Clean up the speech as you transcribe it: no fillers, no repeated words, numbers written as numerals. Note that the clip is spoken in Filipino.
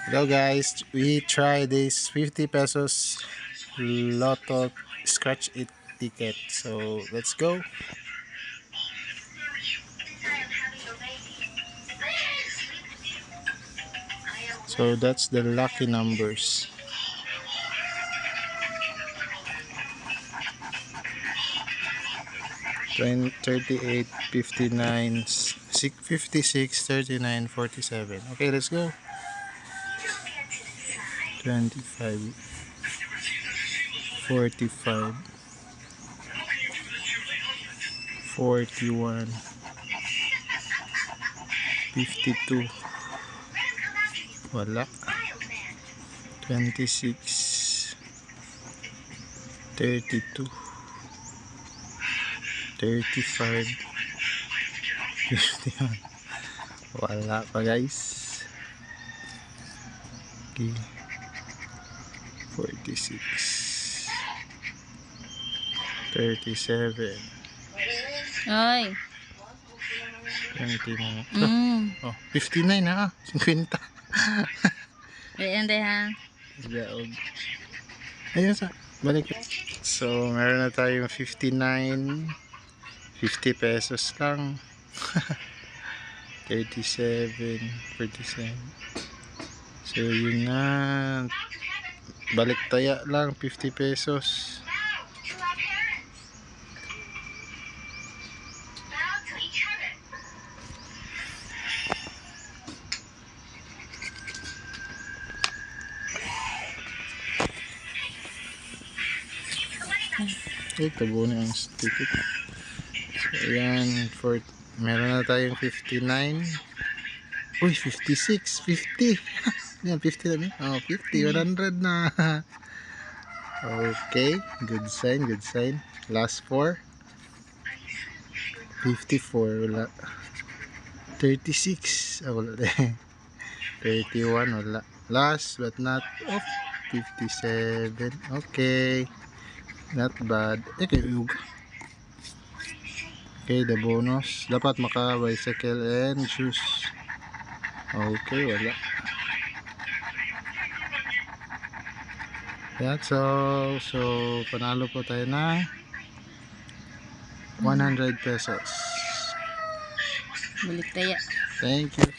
Hello guys, we try this 50 pesos Lotto scratch it ticket. So let's go. So that's the lucky numbers. Twenty, 38, 59, 56, 39, 47. Okay, let's go. 25, 45, 41, 52. Wala. 26, 32, 35, 51. Wala pa guys. Okay. 46, 37, Ay. 29. Oh, 59 na. 50. Ayan din ha. Daog. Ayun sa. Balik. So, meron na tayong 59. 50 pesos lang. 37, 47. So, yun na. Balik taya lang. 50 pesos. Tabo na ang ticket. So, ayan. Meron na tayong 59. Uy, 56. 50. Yan, 50 na. Oh, 50. 100 na. Okay. Good sign. Good sign. Last 4. 54. Wala. 36. Ah, wala din. 31. Wala. Last but not. Oh, 57. Okay. Not bad. Okay, okay, the bonus. Dapat maka-bicycle and shoes. Okay, wala. That's all. So, panalo po tayo na 100 pesos. Balik taya. Thank you.